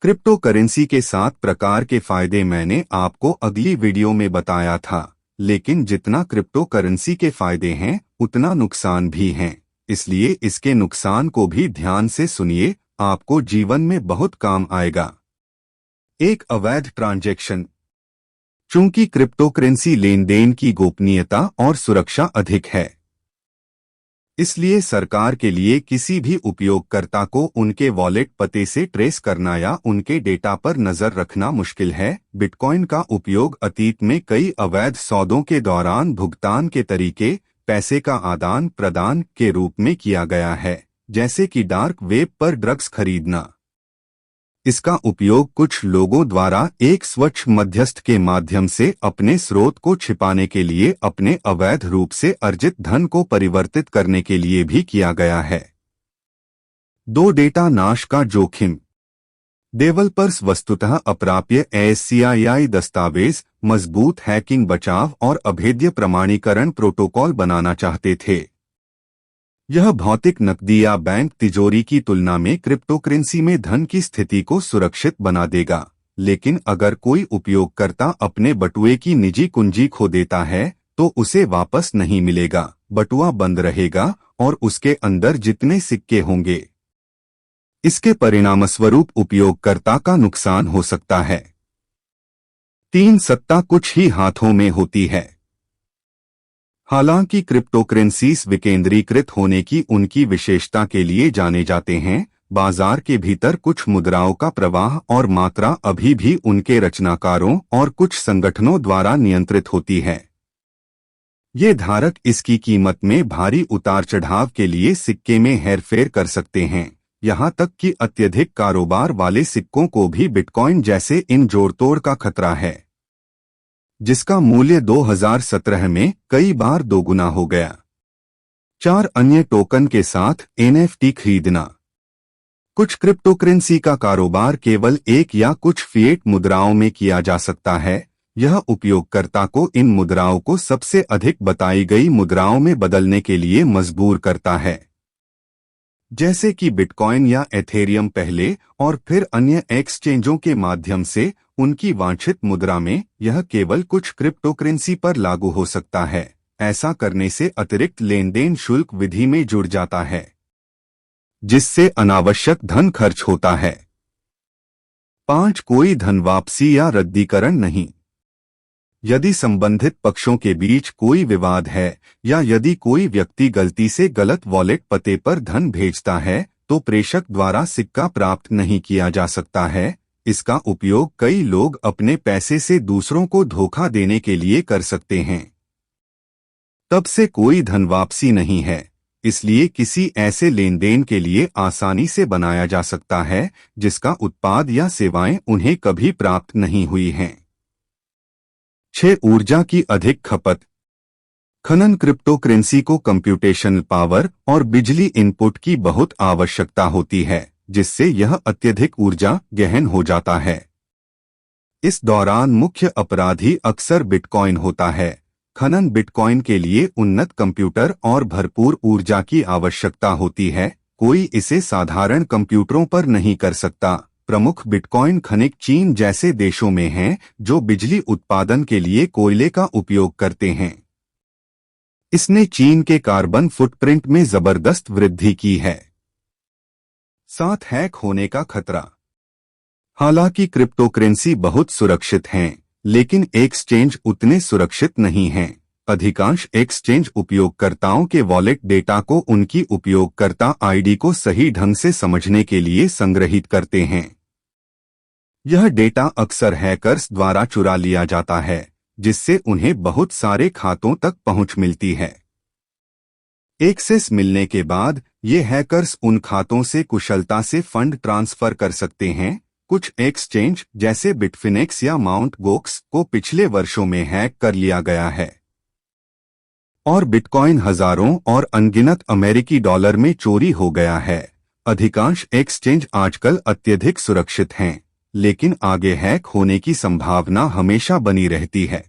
Crypto currency के 7 प्रकार के फायदे मैंने आपको अगली वीडियो में बताया था, लेकिन जितना क्रिप्टो करेंसी के फायदे हैं उतना नुकसान भी हैं, इसलिए इसके नुकसान को भी ध्यान से सुनिए, आपको जीवन में बहुत काम आएगा। एक अवैध ट्रांजैक्शन। चूंकि क्रिप्टो करेंसी लेन देन की गोपनीयता और सुरक्षा अधिक है, इसलिए सरकार के लिए किसी भी उपयोगकर्ता को उनके वॉलेट पते से ट्रेस करना या उनके डेटा पर नजर रखना मुश्किल है। बिटकॉइन का उपयोग अतीत में कई अवैध सौदों के दौरान भुगतान के तरीके, पैसे का आदान प्रदान के रूप में किया गया है, जैसे कि डार्क वेब पर ड्रग्स खरीदना। इसका उपयोग कुछ लोगों द्वारा एक स्वच्छ मध्यस्थ के माध्यम से अपने स्रोत को छिपाने के लिए अपने अवैध रूप से अर्जित धन को परिवर्तित करने के लिए भी किया गया है। 2. डेटा नाश का जोखिम। डेवलपर्स वस्तुतः अप्राप्य ASCII दस्तावेज, मजबूत हैकिंग बचाव और अभेद्य प्रमाणीकरण प्रोटोकॉल बनाना चाहते थे। यह भौतिक नकदी या बैंक तिजोरी की तुलना में क्रिप्टो करेंसी में धन की स्थिति को सुरक्षित बना देगा, लेकिन अगर कोई उपयोगकर्ता अपने बटुए की निजी कुंजी खो देता है तो उसे वापस नहीं मिलेगा। बटुआ बंद रहेगा और उसके अंदर जितने सिक्के होंगे, इसके परिणामस्वरूप उपयोगकर्ता का नुकसान हो सकता है। 3. सत्ता कुछ ही हाथों में होती है। हालांकि क्रिप्टो करेंसीज विकेंद्रीकृत होने की उनकी विशेषता के लिए जाने जाते हैं, बाजार के भीतर कुछ मुद्राओं का प्रवाह और मात्रा अभी भी उनके रचनाकारों और कुछ संगठनों द्वारा नियंत्रित होती है। ये धारक इसकी कीमत में भारी उतार चढ़ाव के लिए सिक्के में हेरफेर कर सकते हैं, यहाँ तक कि अत्यधिक कारोबार वाले सिक्कों को भी बिटकॉइन जैसे इन जोड़तोड़ का खतरा है, जिसका मूल्य 2017 में कई बार दोगुना हो गया। 4. अन्य टोकन के साथ NFT खरीदना। कुछ क्रिप्टो करेंसी का कारोबार केवल एक या कुछ फिएट मुद्राओं में किया जा सकता है। यह उपयोगकर्ता को इन मुद्राओं को सबसे अधिक बताई गई मुद्राओं में बदलने के लिए मजबूर करता है, जैसे कि बिटकॉइन या एथेरियम पहले और फिर अन्य एक्सचेंजों के माध्यम से उनकी वांछित मुद्रा में। यह केवल कुछ क्रिप्टो करेंसी पर लागू हो सकता है। ऐसा करने से अतिरिक्त लेनदेन शुल्क विधि में जुड़ जाता है, जिससे अनावश्यक धन खर्च होता है। 5. कोई धन वापसी या रद्दीकरण नहीं। यदि संबंधित पक्षों के बीच कोई विवाद है या यदि कोई व्यक्ति गलती से गलत वॉलेट पते पर धन भेजता है तो प्रेषक द्वारा सिक्का प्राप्त नहीं किया जा सकता है। इसका उपयोग कई लोग अपने पैसे से दूसरों को धोखा देने के लिए कर सकते हैं। तब से कोई धन वापसी नहीं है, इसलिए किसी ऐसे लेनदेन के लिए आसानी से बनाया जा सकता है जिसका उत्पाद या सेवाएं उन्हें कभी प्राप्त नहीं हुई हैं। 6. ऊर्जा की अधिक खपत। खनन क्रिप्टो करेंसी को कंप्यूटेशनल पावर और बिजली इनपुट की बहुत आवश्यकता होती है, जिससे यह अत्यधिक ऊर्जा गहन हो जाता है। इस दौरान मुख्य अपराधी अक्सर बिटकॉइन होता है। खनन बिटकॉइन के लिए उन्नत कंप्यूटर और भरपूर ऊर्जा की आवश्यकता होती है। कोई इसे साधारण कंप्यूटरों पर नहीं कर सकता। प्रमुख बिटकॉइन खनिक चीन जैसे देशों में हैं, जो बिजली उत्पादन के लिए कोयले का उपयोग करते हैं। इसने चीन के कार्बन फुटप्रिंट में जबरदस्त वृद्धि की है। 7. हैक होने का खतरा। हालांकि क्रिप्टो करेंसी बहुत सुरक्षित हैं, लेकिन एक्सचेंज उतने सुरक्षित नहीं हैं। अधिकांश एक्सचेंज उपयोगकर्ताओं के वॉलेट डेटा को उनकी उपयोगकर्ता आईडी को सही ढंग से समझने के लिए संग्रहित करते हैं। यह डेटा अक्सर हैकर्स द्वारा चुरा लिया जाता है, जिससे उन्हें बहुत सारे खातों तक पहुंच मिलती है। एक्सेस मिलने के बाद ये हैकर्स उन खातों से कुशलता से फंड ट्रांसफर कर सकते हैं। कुछ एक्सचेंज जैसे बिटफिनेक्स या माउंट गोक्स को पिछले वर्षों में हैक कर लिया गया है और बिटकॉइन हजारों और अनगिनत अमेरिकी डॉलर में चोरी हो गया है। अधिकांश एक्सचेंज आजकल अत्यधिक सुरक्षित हैं, लेकिन आगे हैक होने की संभावना हमेशा बनी रहती है।